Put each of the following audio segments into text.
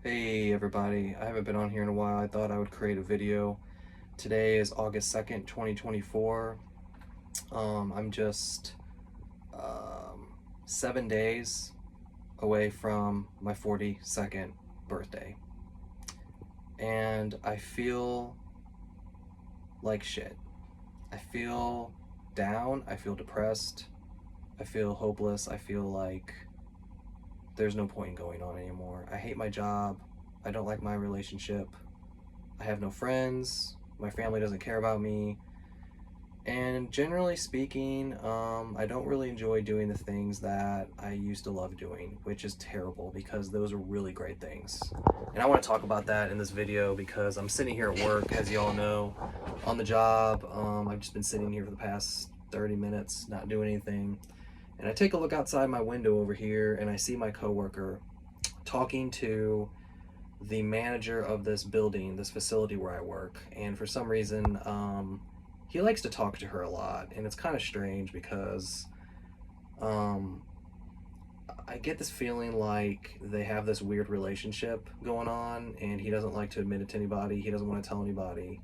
Hey everybody, I haven't been on here in a while. I thought I would create a video. Today is August 2nd, 2024. I'm just 7 days away from my 42nd birthday. And I feel like shit. I feel down, I feel depressed, I feel hopeless, I feel like there's no point in going on anymore. I hate my job, I don't like my relationship, I have no friends, my family doesn't care about me, and generally speaking, I don't really enjoy doing the things that I used to love doing, which is terrible because those are really great things. And I want to talk about that in this video because I'm sitting here at work, as you all know, on the job. I've just been sitting here for the past 30 minutes, not doing anything. And I take a look outside my window over here and I see my coworker talking to the manager of this building, this facility where I work, and for some reason, he likes to talk to her a lot, and it's kind of strange because um, I get this feeling like they have this weird relationship going on, and he doesn't like to admit it to anybody. He doesn't want to tell anybody,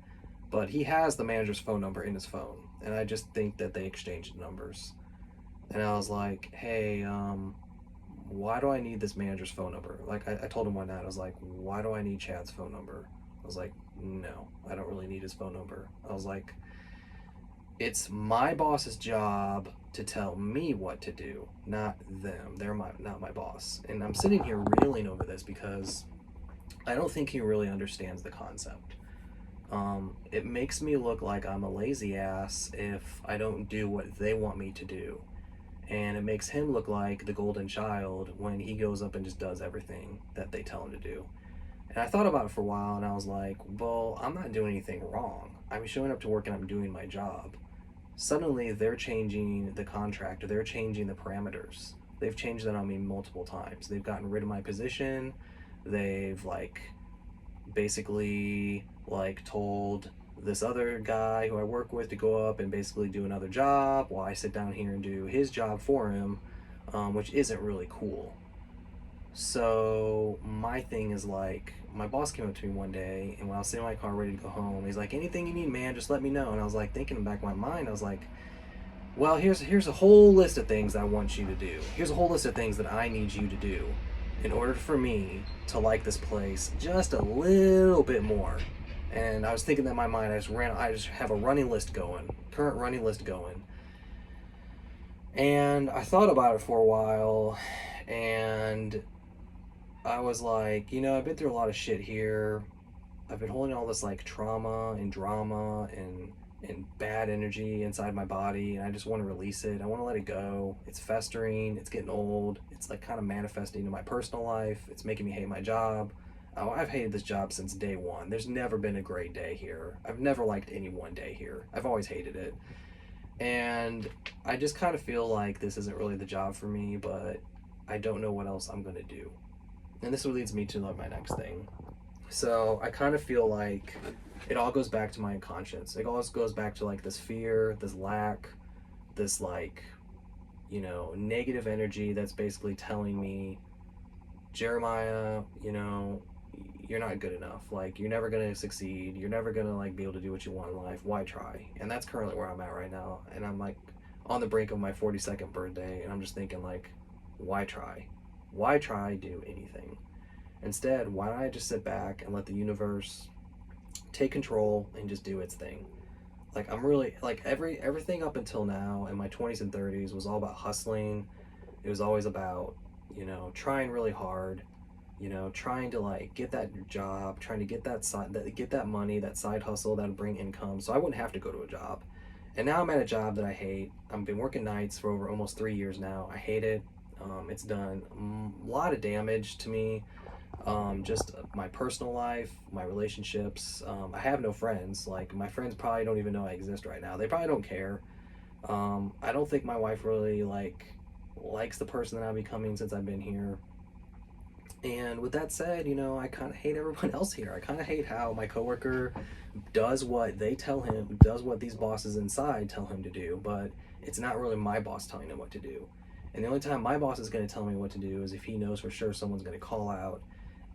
but he has the manager's phone number in his phone, and I just think that they exchanged numbers. And I was like, hey, why do I need this manager's phone number? Like, I told him one night, I was like, why do I need Chad's phone number? I was like, no, I don't really need his phone number. I was like, it's my boss's job to tell me what to do, not them. They're not my boss. And I'm sitting here reeling over this because I don't think he really understands the concept. It makes me look like I'm a lazy ass if I don't do what they want me to do, and it makes him look like the golden child when he goes up and just does everything that they tell him to do. And I thought about it for a while and I was like, well, I'm not doing anything wrong. I'm showing up to work and I'm doing my job. Suddenly they're changing the contract, or they're changing the parameters. They've changed that on me multiple times. They've gotten rid of my position. They've basically told this other guy who I work with to go up and basically do another job while I sit down here and do his job for him, which isn't really cool. So my thing is like, my boss came up to me one day, and when I was sitting in my car ready to go home, he's like, anything you need, man, just let me know. And I was like, thinking in the back of my mind, I was like, well, here's a whole list of things I want you to do. Here's a whole list of things that I need you to do in order for me to like this place just a little bit more. And I was thinking that in my mind, I just have a running list going, current running list going. And I thought about it for a while, and I was like, I've been through a lot of shit here. I've been holding all this trauma and drama and bad energy inside my body, and I just want to release it. I want to let it go. It's festering, it's getting old, it's kind of manifesting in my personal life. It's making me hate my job. Oh, I've hated this job since day one. There's never been a great day here. I've never liked any one day here. I've always hated it. And I just kind of feel like this isn't really the job for me, but I don't know what else I'm going to do. And this leads me to my next thing. So I kind of feel like it all goes back to my conscience. It all goes back to this fear, this lack, this negative energy that's basically telling me, Jeremiah, you're not good enough. You're never gonna succeed. You're never gonna be able to do what you want in life. Why try? And that's currently where I'm at right now. And I'm on the brink of my 42nd birthday, and I'm just thinking why try? Why try do anything? Instead, why don't I just sit back and let the universe take control and just do its thing? I'm really everything up until now in my 20s and 30s was all about hustling. It was always about trying really hard, trying to get that job, trying to get get that money, that side hustle that would bring income, so I wouldn't have to go to a job. And now I'm at a job that I hate. I've been working nights for over almost 3 years now. I hate it. It's done a lot of damage to me. Just my personal life, my relationships. I have no friends. My friends probably don't even know I exist right now. They probably don't care. I don't think my wife really likes the person that I'm becoming since I've been here. And with that said, I kind of hate everyone else here. I kind of hate how my coworker does what they tell him, does what these bosses inside tell him to do, but it's not really my boss telling him what to do. And the only time my boss is going to tell me what to do is if he knows for sure someone's going to call out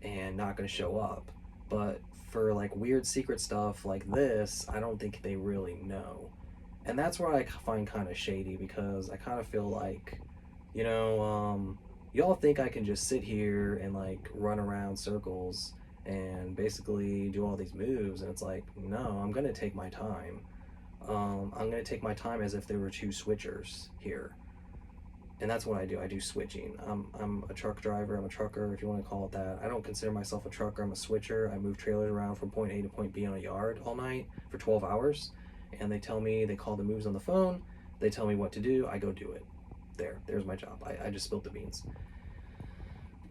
and not going to show up. But for like weird secret stuff like this, I don't think they really know. And that's where I find kind of shady, because I kind of feel like, you know, y'all think I can just sit here and like run around circles and basically do all these moves, and it's like, no, I'm gonna take my time. I'm gonna take my time as if there were two switchers here, and that's what I do. I do switching. I'm a truck driver. I'm a trucker, if you want to call it that. I don't consider myself a trucker. I'm a switcher. I move trailers around from point A to point B on a yard all night for 12 hours, and they tell me, they call the moves on the phone. They tell me what to do. I go do it. There's my job. I just spilled the beans.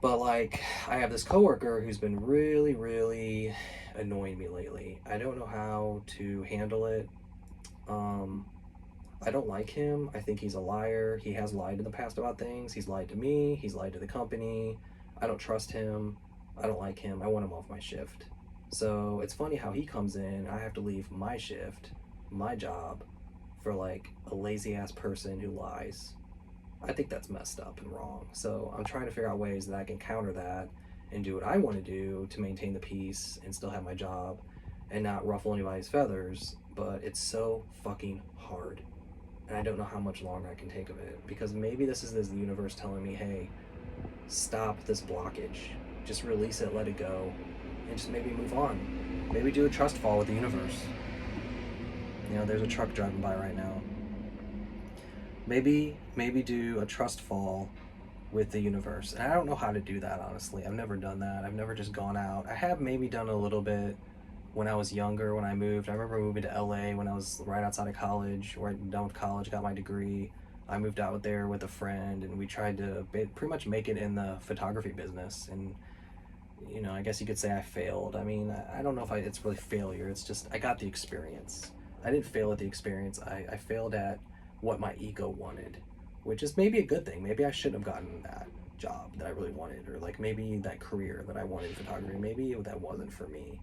But like, I have this coworker who's been really, really annoying me lately. I don't know how to handle it. Um, I don't like him. I think he's a liar. He has lied in the past about things. He's lied to me. He's lied to the company. I don't trust him. I don't like him. I want him off my shift. So it's funny how he comes in. I have to leave my shift, my job, for like a lazy ass person who lies. I think that's messed up and wrong. So I'm trying to figure out ways that I can counter that and do what I want to do to maintain the peace and still have my job and not ruffle anybody's feathers. But it's so fucking hard. And I don't know how much longer I can take of it, because maybe this is the universe telling me, hey, stop this blockage. Just release it, let it go, and just maybe move on. Maybe do a trust fall with the universe. You know, there's a truck driving by right now. Maybe do a trust fall with the universe. And I don't know how to do that, honestly. I've never done that. I've never just gone out. I have maybe done a little bit when I was younger, when I moved. I remember moving to LA when I was right outside of college, right done with college, got my degree. I moved out there with a friend, and we tried to pretty much make it in the photography business. And, you know, I guess you could say I failed. I mean, I don't know if it's really failure. It's just I got the experience. I didn't fail at the experience. I failed at what my ego wanted, which is maybe a good thing. Maybe I shouldn't have gotten that job that I really wanted, or like maybe that career that I wanted in photography, maybe that wasn't for me.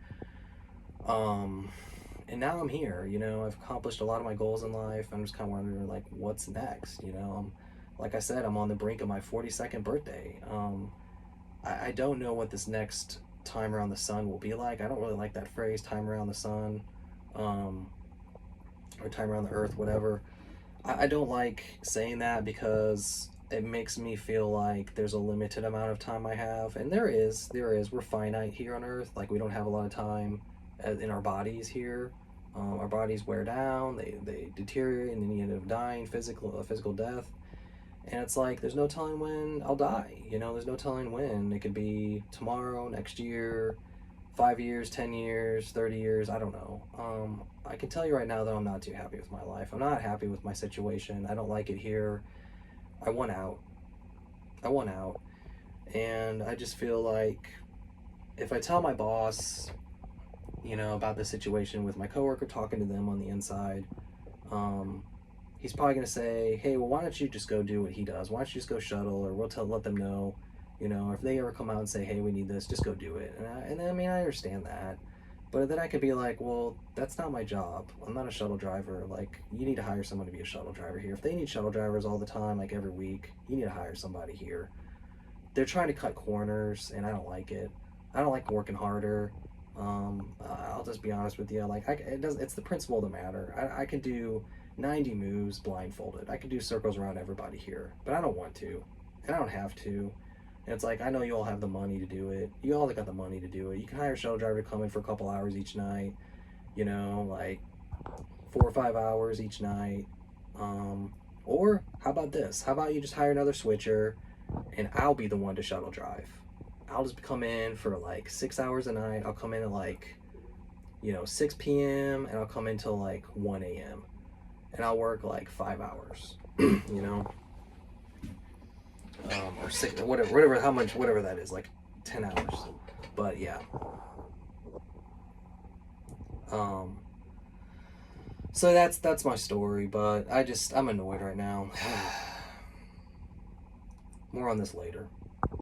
And now I'm here, you know, I've accomplished a lot of my goals in life. I'm just kind of wondering, like, what's next, you know? Like I said, I'm on the brink of my 42nd birthday. I don't know what this next time around the sun will be like. I don't really like that phrase, time around the sun, or time around the earth, whatever. I don't like saying that, because it makes me feel like there's a limited amount of time I have. And there is. We're finite here on earth. Like, we don't have a lot of time in our bodies here. Our bodies wear down, they deteriorate, and then you end up dying, physical death. And it's like, there's no telling when I'll die. You know, there's no telling when. It could be tomorrow, next year, 5 years, 10 years, 30 years, I don't know. I can tell you right now that I'm not too happy with my life. I'm not happy with my situation. I don't like it here. I want out. And I just feel like if I tell my boss, you know, about the situation with my coworker, talking to them on the inside, he's probably going to say, hey, well, why don't you just go do what he does? Why don't you just go shuttle, or let them know, you know, if they ever come out and say, hey, we need this, just go do it. And I mean, I understand that. But then I could be like, well, that's not my job. I'm not a shuttle driver. Like, you need to hire someone to be a shuttle driver here. If they need shuttle drivers all the time, like every week, you need to hire somebody here. They're trying to cut corners, and I don't like it. I don't like working harder. I'll just be honest with you. Like, it's the principle of the matter. I can do 90 moves blindfolded. I can do circles around everybody here, but I don't want to, and I don't have to. And it's like, I know you all have the money to do it. You all got the money to do it. You can hire a shuttle driver to come in for a couple hours each night, you know, like 4 or 5 hours each night. Or how about this? How about you just hire another switcher, and I'll be the one to shuttle drive. I'll just come in for like 6 hours a night. I'll come in at like, you know, 6 p.m. and I'll come in till like 1 a.m. and I'll work like 5 hours, you know, or 6, whatever, how much, whatever that is, like 10 hours. But yeah. So that's my story, but I'm annoyed right now. More on this later.